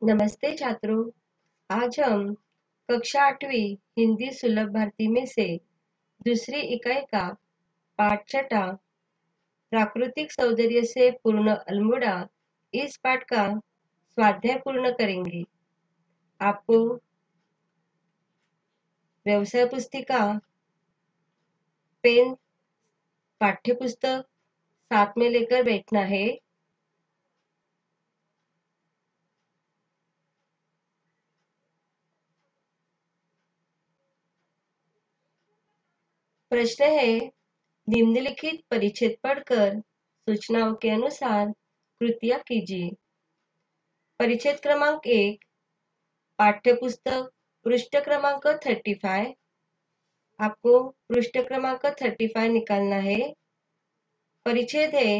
नमस्ते छात्रों। आज हम कक्षा 8वीं हिंदी सुलभ भारती में से दूसरी इकाई का पाठ 6 प्राकृतिक सौंदर्य से पूर्ण अल्मोड़ा इस पाठ का स्वाध्याय पूर्ण करेंगे। आपको व्यवसाय पुस्तिका, पेन, पाठ्य पुस्तक साथ में लेकर बैठना है। प्रश्न है, निम्नलिखित परिच्छेद पढ़कर सूचनाओं के अनुसार कृतियां कीजिए। परिच्छेद क्रमांक 1, पाठ्य पुस्तक, पृष्ठ क्रमांक 35। आपको पृष्ठ क्रमांक 35 निकालना है। परिच्छेद है,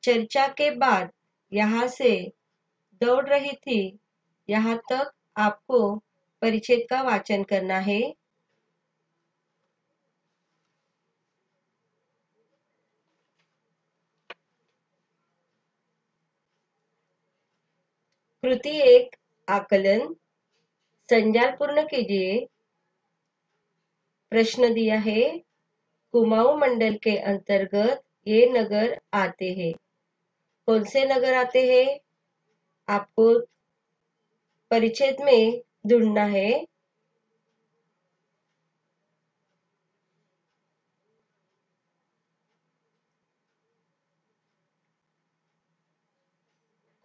चर्चा के बाद यहाँ से दौड़ रही थी, यहाँ तक आपको परिच्छेद का वाचन करना है। कृति 1, आकलन। संज्ञान पूर्ण कीजिए। प्रश्न दिया है, कुमाऊं मंडल के अंतर्गत ये नगर आते हैं। कौन से नगर आते हैं? आपको परिच्छेद में ढूंढना है।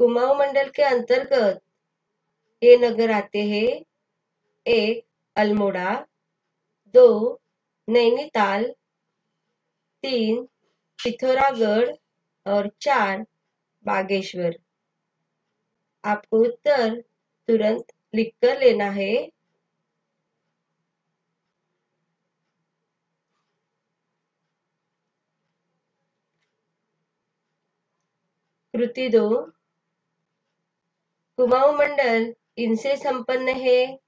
कुमाऊं मंडल के अंतर्गत ये नगर आते हैं। 1, अल्मोड़ा, 2, नैनीताल, 3, पिथौरागढ़ और 4, बागेश्वर। आपको उत्तर तुरंत लिख कर लेना है। कृति 2, कुमाऊं मंडल इनसे संपन्न है।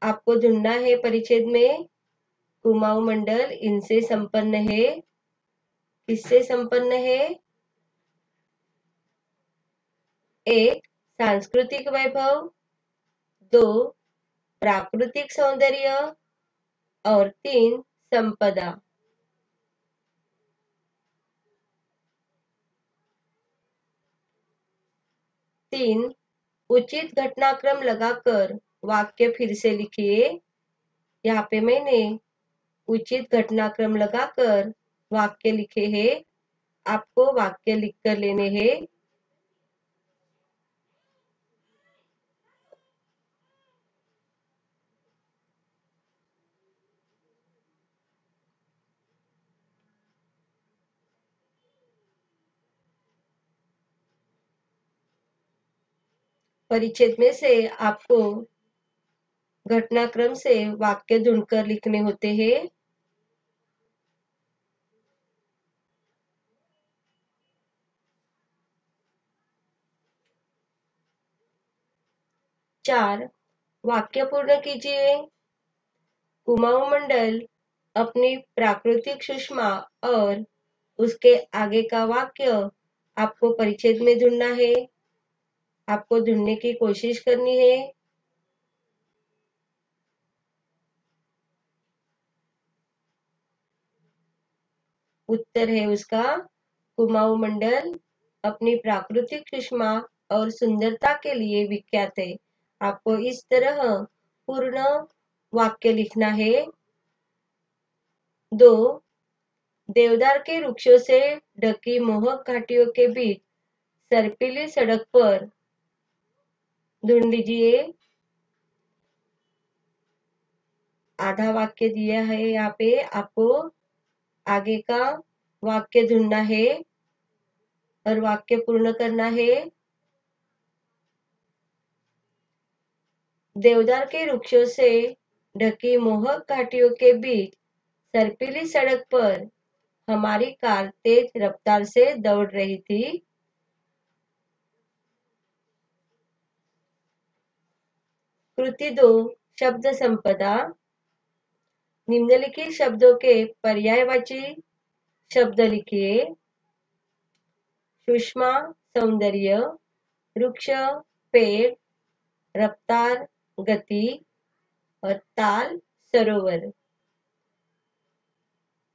आपको ढूंढना है परिच्छेद में, कुमाऊं मंडल इनसे संपन्न है। किससे संपन्न है? 1, सांस्कृतिक वैभव, 2, प्राकृतिक सौंदर्य और 3, संपदा। 3, उचित घटनाक्रम लगाकर वाक्य फिर से लिखिए। यहाँ पे मैंने उचित घटनाक्रम लगाकर वाक्य लिखे हैं। आपको वाक्य लिखकर लेने हैं। परिच्छेद में से आपको घटनाक्रम से वाक्य ढूंढकर लिखने होते हैं। चार, वाक्य पूर्ण कीजिए। कुमाऊं मंडल अपनी प्राकृतिक सुषमा और उसके आगे का वाक्य आपको परिच्छेद में ढूंढना है। आपको ढूंढने की कोशिश करनी है। उत्तर है उसका, कुमाऊं मंडल अपनी प्राकृतिक सुषमा और सुंदरता के लिए विख्यात है। आपको इस तरह पूर्ण वाक्य लिखना है। 2, देवदार के वृक्षों से ढकी मोहक घाटियों के बीच सर्पिली सड़क पर, ढूंढ लीजिए। आधा वाक्य दिया है यहाँ पे, आपको आगे का वाक्य ढूंढना है और वाक्य पूर्ण करना है। देवदार के वृक्षों से ढकी मोहक घाटियों के बीच सर्पिली सड़क पर हमारी कार तेज रफ्तार से दौड़ रही थी। कृति 2, शब्द संपदा। निम्नलिखित शब्दों के पर्यायवाची शब्द लिखिए। सुषमा, सौंदर्य, वृक्ष, पेड़, रफ्तार, गति और ताल, सरोवर।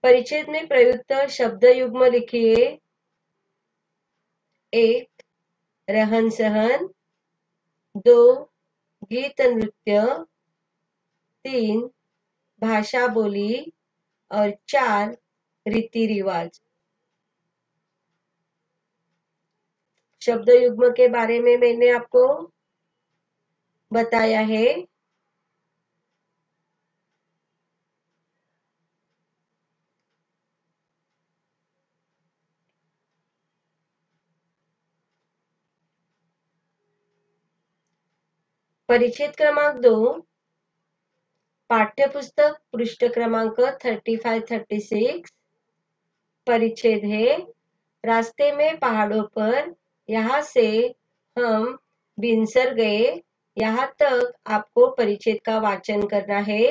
परिच्छेद में प्रयुक्त शब्द युग्म लिखिए। 1. रहन सहन। 2. गीत नृत्य। 3. भाषा बोली और 4. रीति रिवाज। शब्द युग्म के बारे में मैंने आपको बताया है। परिच्छेद क्रमांक 2 पाठ्यपुस्तक पृष्ठ क्रमांक 35-36 परिच्छेद है रास्ते में पहाड़ों पर यहाँ से हम बिनसर गए। यहाँ तक आपको परिच्छेद का वाचन करना है।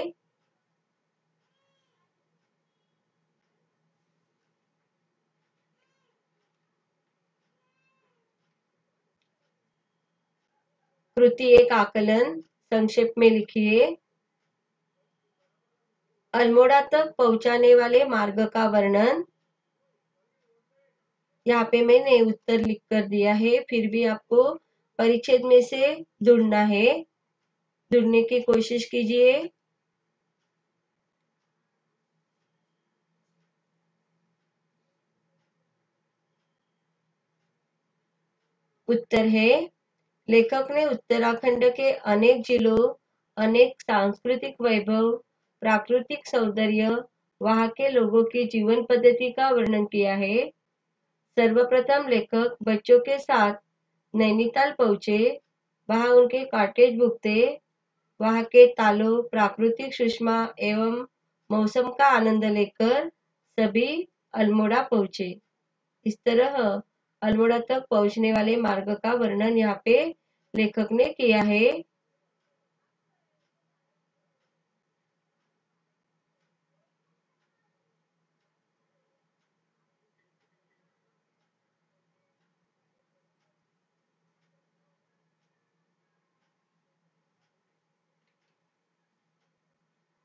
कृति 1 आकलन संक्षेप में लिखिए। अल्मोड़ा तक पहुंचाने वाले मार्ग का वर्णन। यहाँ पे मैंने उत्तर लिख कर दिया है, फिर भी आपको परिच्छेद में से ढूंढना है। ढूंढने की कोशिश कीजिए। उत्तर है, लेखक ने उत्तराखंड के अनेक जिलों, अनेक सांस्कृतिक वैभव, प्राकृतिक सौंदर्य, वहां के लोगों की जीवन पद्धति का वर्णन किया है। सर्वप्रथम लेखक बच्चों के साथ नैनीताल पहुंचे। वहां उनके कॉटेज बुक थे। वहां के तालों, प्राकृतिक सुषमा एवं मौसम का आनंद लेकर सभी अल्मोड़ा पहुंचे। इस तरह अल्मोड़ा तक पहुंचने वाले मार्ग का वर्णन यहाँ पे लेखक ने किया है।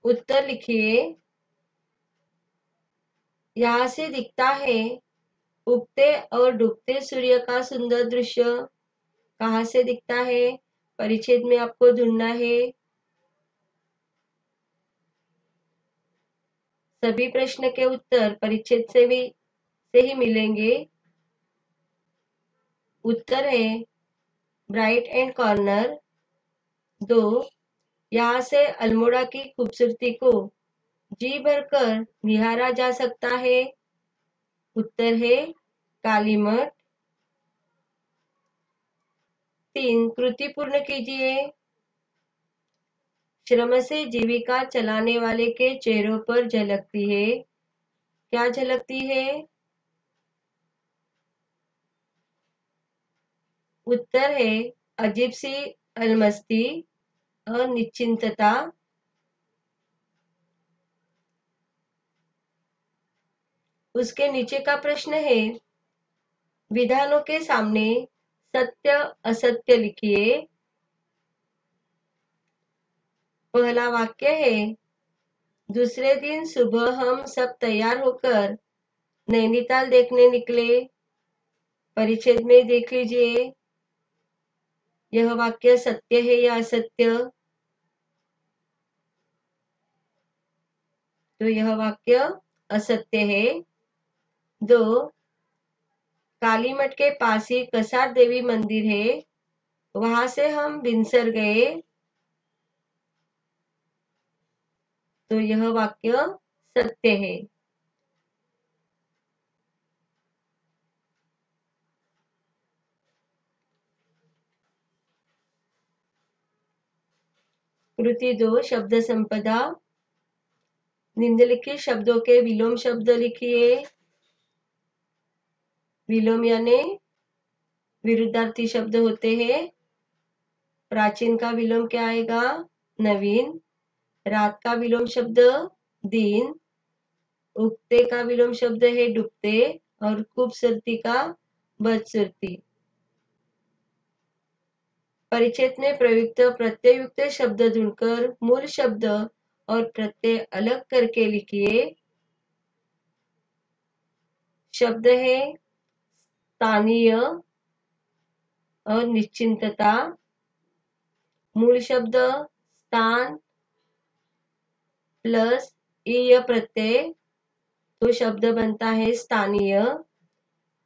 उत्तर लिखिए। यहाँ से दिखता है उगते और डूबते सूर्य का सुंदर दृश्य। कहाँ से दिखता है? परिच्छेद में आपको ढूंढना है। सभी प्रश्न के उत्तर परिच्छेद से ही मिलेंगे। उत्तर है ब्राइट एंड कॉर्नर। 2. यहाँ से अल्मोड़ा की खूबसूरती को जी भरकर निहारा जा सकता है। उत्तर है कालीमठ। 3. कृति पूर्ण कीजिए। श्रम से जीविका चलाने वाले के चेहरों पर झलकती है। क्या झलकती है? उत्तर है अजीब सी अलमस्ती और निश्चिंतता। उसके नीचे का प्रश्न है विधानों के सामने सत्य असत्य लिखिए। पहला वाक्य है दूसरे दिन सुबह हम सब तैयार होकर नैनीताल देखने निकले। परिच्छेद में देख लीजिए यह वाक्य सत्य है या असत्य। तो यह वाक्य असत्य है। 2. कालीमठ के पास ही कसार देवी मंदिर है। वहां से हम बिनसर गए। तो यह वाक्य सत्य है। कृति 2 शब्द संपदा। निम्नलिखित शब्दों के विलोम शब्द लिखिए। विलोम यानी विरुद्धार्थी शब्द होते हैं। प्राचीन का विलोम क्या आएगा? नवीन। रात का विलोम शब्द दिन। उगते का विलोम शब्द है डूबते और खूबसूरती का बदसूरती। परिच्छेद में प्रयुक्त प्रत्ययुक्त शब्द ढूंढकर मूल शब्द और प्रत्यय अलग करके लिखिए। शब्द है स्थानीय और निश्चिंतता। मूल शब्द स्थान प्लस ईय प्रत्यय, तो शब्द बनता है स्थानीय।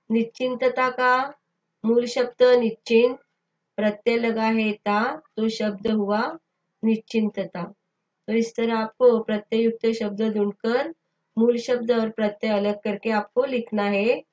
निश्चिंतता का मूल शब्द निश्चिंत, प्रत्यय लगा है ता, तो शब्द हुआ निश्चिंतता। तो इस तरह आपको प्रत्यय युक्त शब्द ढूंढकर मूल शब्द और प्रत्यय अलग करके आपको लिखना है।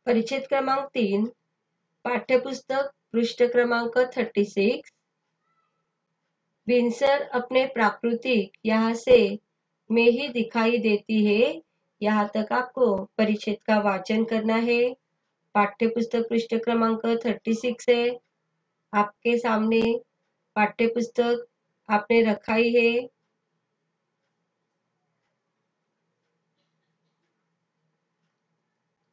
परिच्छेद क्रमांक 3, पाठ्यपुस्तक पृष्ठ क्रमांक 36। बिनसर अपने प्राकृतिक यहाँ से में ही दिखाई देती है। यहाँ तक आपको परिच्छेद का वाचन करना है। पाठ्यपुस्तक पृष्ठ क्रमांक 36 है आपके सामने। पाठ्यपुस्तक आपने रखा ही है।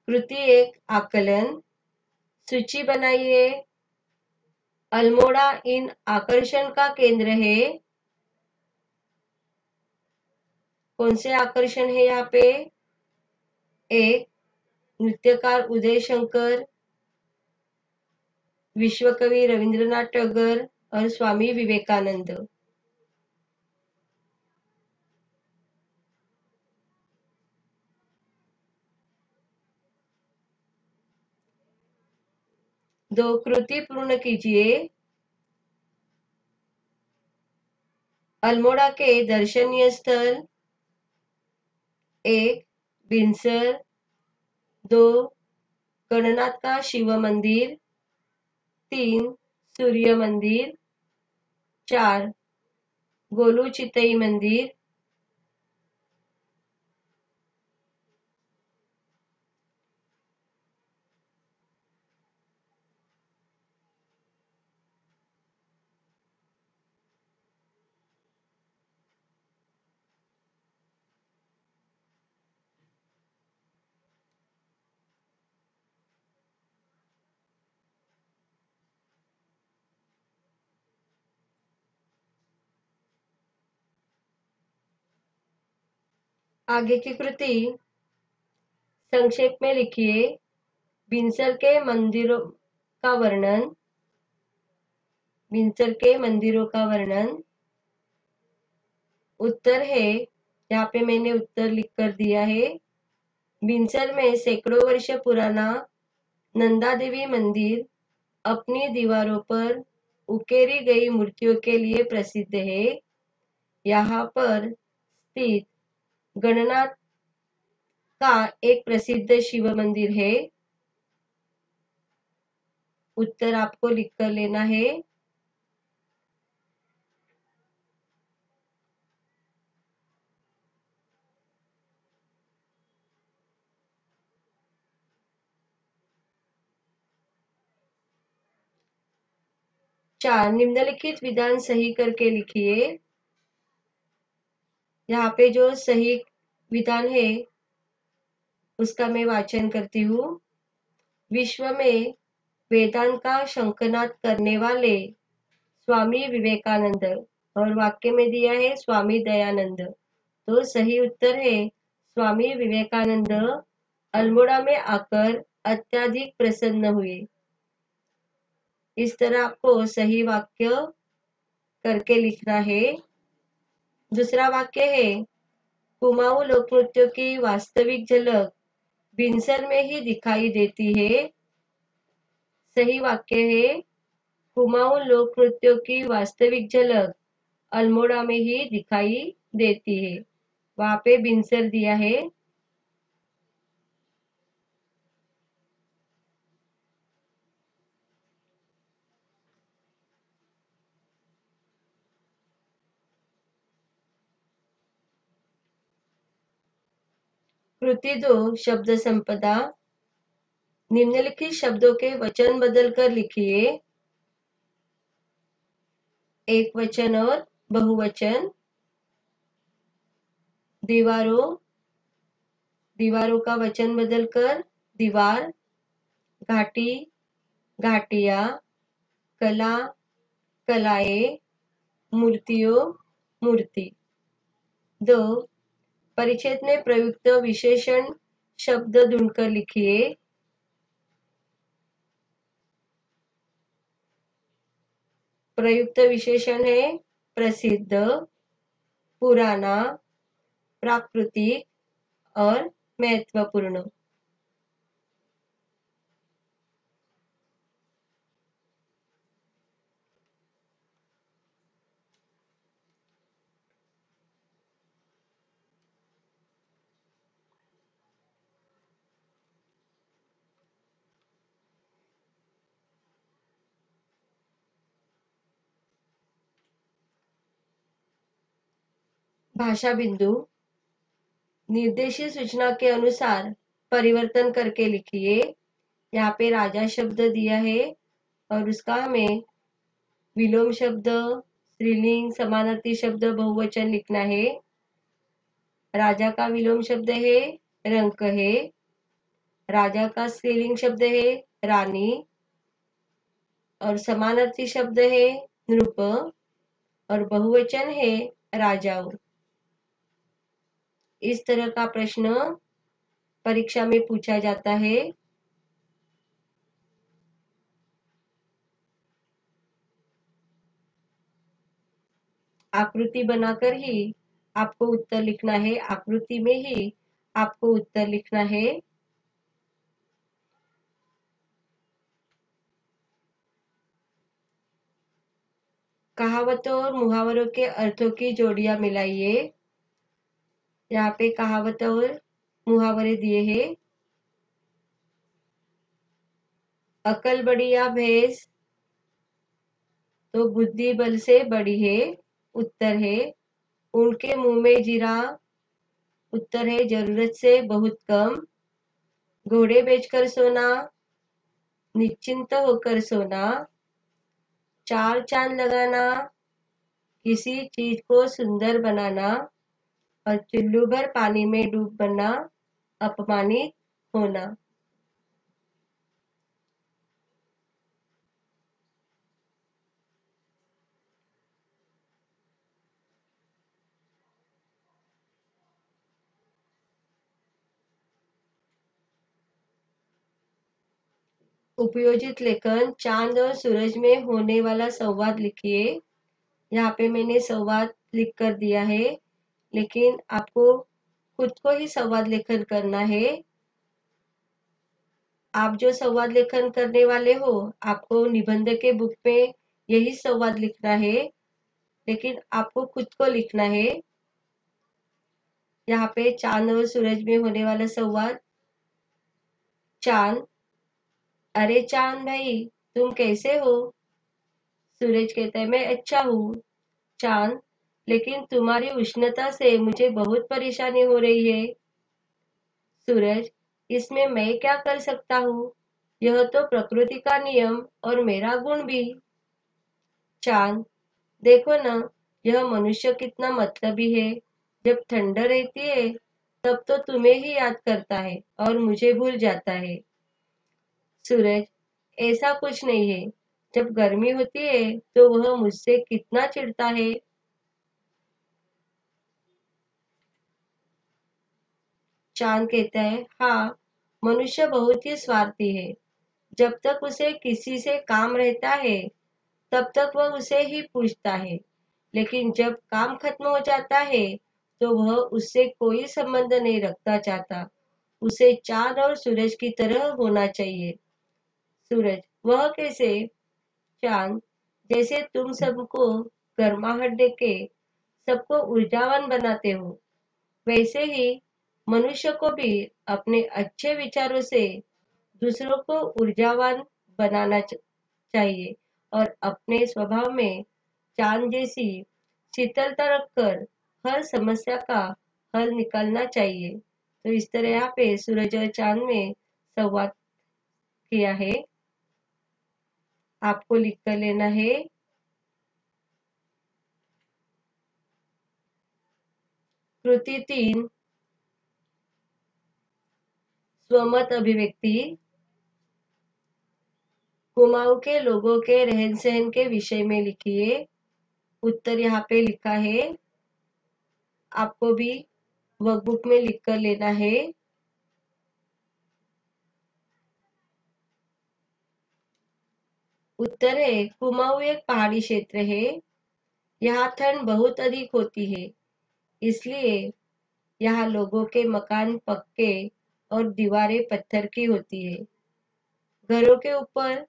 कृति 1 आकलन। सूची बनाइए। अल्मोड़ा इन आकर्षण का केंद्र है। कौन से आकर्षण है यहाँ पे? एक, नृत्यकार उदय शंकर, विश्व कवि रविंद्रनाथ टैगोर और स्वामी विवेकानंद। दो, कृति पूर्ण कीजिए। अल्मोड़ा के दर्शनीय स्थल। एक, बिनसर। दो, गणनाथ का शिव मंदिर। तीन, सूर्य मंदिर। चार, गोलू चितई मंदिर। आगे की कृति संक्षेप में लिखिए। बिनसर के मंदिरों का वर्णन। बिनसर के मंदिरों का वर्णन। उत्तर है, यहाँ पे मैंने उत्तर लिख कर दिया है। बिनसर में सैकड़ों वर्ष पुराना नंदा देवी मंदिर अपनी दीवारों पर उकेरी गई मूर्तियों के लिए प्रसिद्ध है। यहाँ पर स्थित गणनाथ का एक प्रसिद्ध शिव मंदिर है। उत्तर आपको लिख कर लेना है। चार, निम्नलिखित विधान सही करके लिखिए। यहाँ पे जो सही विधान है उसका मैं वाचन करती हूँ। विश्व में वेदांत का शंखनाद करने वाले स्वामी विवेकानंद, और वाक्य में दिया है स्वामी दयानंद। तो सही उत्तर है स्वामी विवेकानंद अल्मोड़ा में आकर अत्यधिक प्रसन्न हुए। इस तरह आपको सही वाक्य करके लिखना है। दूसरा वाक्य है, कुमाऊं लोक नृत्यों की वास्तविक झलक बिनसर में ही दिखाई देती है। सही वाक्य है, कुमाऊं लोक नृत्यों की वास्तविक झलक अल्मोड़ा में ही दिखाई देती है। वहां पे बिनसर दिया है। कृति 2 शब्द संपदा। निम्नलिखित शब्दों के वचन बदलकर लिखिए। एक वचन और बहुवचन। दीवारों, दीवारों का वचन बदलकर दीवार। घाटी, घाटियां। कला, कलाएं। मूर्तियों, मूर्ति। 2 परिच्छेद में प्रयुक्त विशेषण शब्द ढूंढकर लिखिए। प्रयुक्त विशेषण है प्रसिद्ध, पुराना, प्राकृतिक और महत्वपूर्ण। भाषा बिंदु। निर्देशित सूचना के अनुसार परिवर्तन करके लिखिए। यहाँ पे राजा शब्द दिया है और उसका हमें विलोम शब्द, स्त्रीलिंग, समानार्थी शब्द, बहुवचन लिखना है। राजा का विलोम शब्द है रंक है। राजा का स्त्रीलिंग शब्द है रानी और समानार्थी शब्द है नृप और बहुवचन है राजाओं। इस तरह का प्रश्न परीक्षा में पूछा जाता है। आकृति बनाकर ही आपको उत्तर लिखना है। आकृति में ही आपको उत्तर लिखना है। कहावतों और मुहावरों के अर्थों की जोड़ियां मिलाइए। यहाँ पे कहावत और मुहावरे दिए हैं। अकल बड़ी या भैंस तो बुद्धि बल से बड़ी है। उत्तर है उनके मुंह में जीरा। उत्तर है जरूरत से बहुत कम। घोड़े बेचकर सोना, निश्चिंत होकर सोना। चार चांद लगाना, किसी चीज को सुंदर बनाना और चुल्लू भर पानी में डूबना, अपमानित होना। उपयोजित लेखन। चांद और सूरज में होने वाला संवाद लिखिए। यहाँ पे मैंने संवाद लिख कर दिया है, लेकिन आपको खुद को ही संवाद लेखन करना है। आप जो संवाद लेखन करने वाले हो, आपको निबंध के बुक में यही संवाद लिखना है, लेकिन आपको खुद को लिखना है। यहाँ पे चांद और सूरज में होने वाला संवाद। चांद, अरे चांद भाई तुम कैसे हो? सूरज कहता है मैं अच्छा हूँ। चांद, लेकिन तुम्हारी उष्णता से मुझे बहुत परेशानी हो रही है। सूरज, इसमें मैं क्या कर सकता हूँ? यह तो प्रकृति का नियम और मेरा गुण भी। चांद, देखो ना, यह मनुष्य कितना मतलबी है। जब ठंड रहती है तब तो तुम्हें ही याद करता है और मुझे भूल जाता है। सूरज, ऐसा कुछ नहीं है। जब गर्मी होती है तो वह मुझसे कितना चिढ़ता है। चांद कहता है हाँ, मनुष्य बहुत ही स्वार्थी है। जब तक उसे किसी से काम रहता है तब तक वह उसे ही पूछता है, लेकिन जब काम खत्म हो जाता है तो वह उससे कोई संबंध नहीं रखना चाहता। उसे चांद और सूरज की तरह होना चाहिए। सूरज, वह कैसे? चांद, जैसे तुम सबको गर्माहट देके सबको ऊर्जावान बनाते हो, वैसे ही मनुष्य को भी अपने अच्छे विचारों से दूसरों को ऊर्जावान बनाना चाहिए और अपने स्वभाव में चांद जैसी शीतलता रखकर हर समस्या का हल निकालना चाहिए। तो इस तरह यहाँ पे सूरज और चांद में संवाद किया है। आपको लिख कर लेना है। कृति 3 स्वमत अभिव्यक्ति। कुमाऊं के लोगों के रहन सहन के विषय में लिखिए। उत्तर यहाँ पे लिखा है, आपको भी वर्कबुक में लिख कर लेना है। उत्तर है, कुमाऊं एक पहाड़ी क्षेत्र है। यहाँ ठंड बहुत अधिक होती है, इसलिए यहाँ लोगों के मकान पक्के और दीवारें पत्थर की होती है। घरों के ऊपर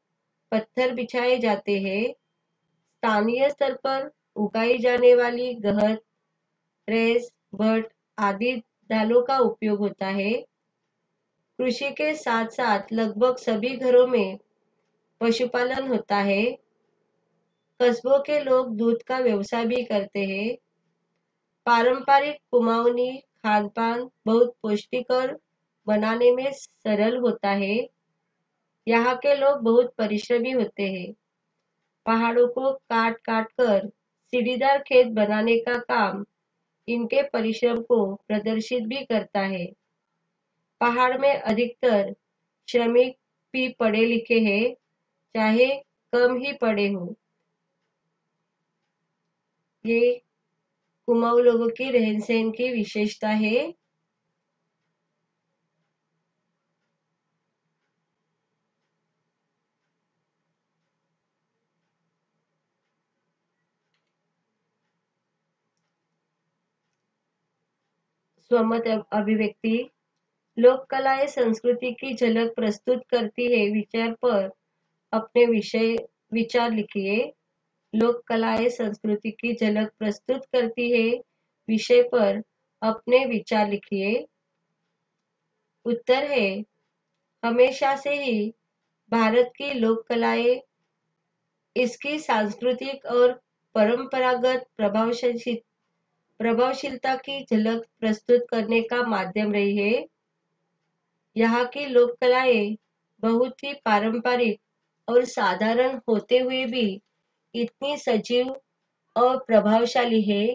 पत्थर बिछाए जाते हैं। स्थानीय स्तर पर उगाई जाने वाली गहत, रेस, भट आदि दालों का उपयोग होता है। कृषि के साथ साथ लगभग सभी घरों में पशुपालन होता है। कस्बों के लोग दूध का व्यवसाय भी करते हैं। पारंपरिक कुमाऊनी खान पान बहुत पौष्टिक और बनाने में सरल होता है। यहाँ के लोग बहुत परिश्रमी होते हैं। पहाड़ों को काट काट कर सीढ़ीदार खेत बनाने का काम इनके परिश्रम को प्रदर्शित भी करता है। पहाड़ में अधिकतर श्रमिक भी पढ़े लिखे हैं, चाहे कम ही पढ़े हों। ये कुमाऊं लोगों की रहन सहन की विशेषता है। स्वमत अभिव्यक्ति। लोक कलाएं संस्कृति की झलक प्रस्तुत करती है। विचार पर अपने विचार लिखिए। लोक कलाएं संस्कृति की झलक प्रस्तुत करती है। विषय पर अपने विचार लिखिए। उत्तर है, हमेशा से ही भारत की लोक कलाएं इसकी सांस्कृतिक और परंपरागत प्रभावशीलता की झलक प्रस्तुत करने का माध्यम रही है। यहाँ की लोक कलाएं बहुत ही पारंपरिक और साधारण होते हुए भी इतनी सजीव और प्रभावशाली है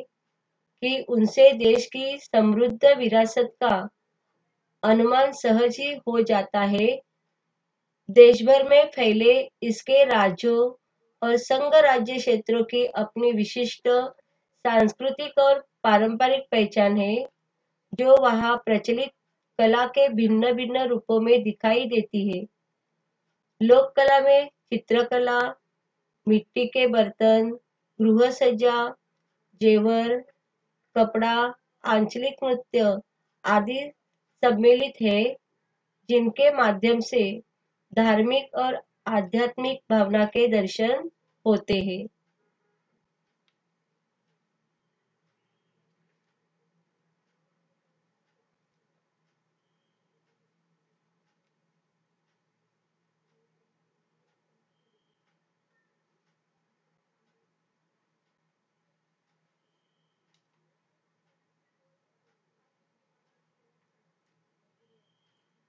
कि उनसे देश की समृद्ध विरासत का अनुमान सहज ही हो जाता है। देश भर में फैले इसके राज्यों और संघ राज्य क्षेत्रों की अपनी विशिष्ट सांस्कृतिक और पारंपरिक पहचान है, जो वहाँ प्रचलित कला के भिन्न भिन्न रूपों में दिखाई देती है। लोक कला में चित्रकला, मिट्टी के बर्तन, गृह सज्जा, जेवर, कपड़ा, आंचलिक नृत्य आदि सम्मिलित है, जिनके माध्यम से धार्मिक और आध्यात्मिक भावना के दर्शन होते हैं।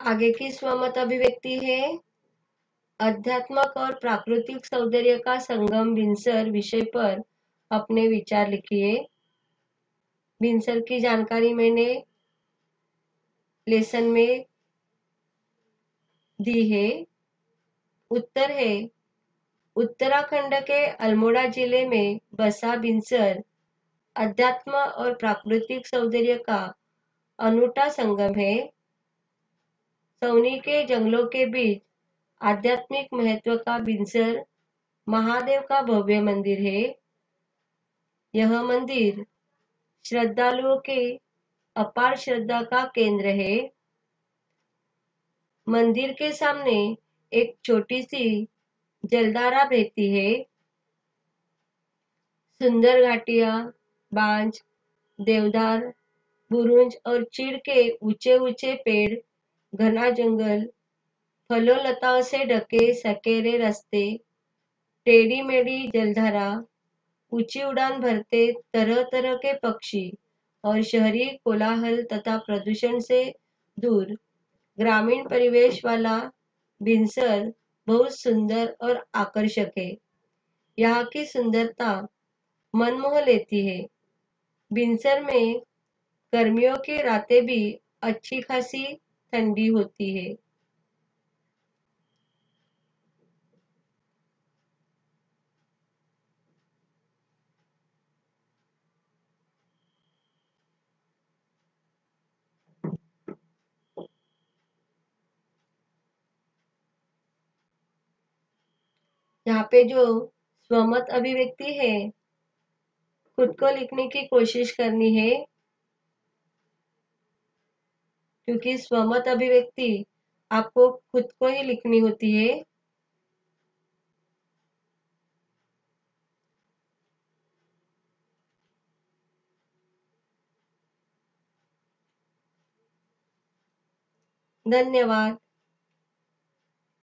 आगे की स्वमत अभिव्यक्ति है, अध्यात्मक और प्राकृतिक सौंदर्य का संगम बिनसर विषय पर अपने विचार लिखिए। बिनसर की जानकारी मैंने लेसन में दी है। उत्तर है, उत्तराखंड के अल्मोड़ा जिले में बसा बिनसर अध्यात्म और प्राकृतिक सौंदर्य का अनूठा संगम है। सौनी के जंगलों के बीच आध्यात्मिक महत्व का बिनसर महादेव का भव्य मंदिर है। यह मंदिर श्रद्धालुओं के अपार श्रद्धा का केंद्र है। मंदिर के सामने एक छोटी सी जलधारा बहती है। सुंदर घाटियां, बांज, देवदार, बुरुंज और चीड़ के ऊंचे ऊंचे पेड़, घना जंगल, फलों लताओं से ढके सकेरे रास्ते, टेढ़ी मेढ़ी जलधारा, ऊंची उड़ान भरते तरह तरह के पक्षी और शहरी कोलाहल तथा प्रदूषण से दूर ग्रामीण परिवेश वाला भिनसर बहुत सुंदर और आकर्षक है। यहाँ की सुंदरता मन मोह लेती है। भिनसर में गर्मियों की रातें भी अच्छी खासी ठंडी होती है। यहाँ पे जो स्वमत अभिव्यक्ति है, खुद को लिखने की कोशिश करनी है, क्योंकि स्वमत अभिव्यक्ति आपको खुद को ही लिखनी होती है। धन्यवाद।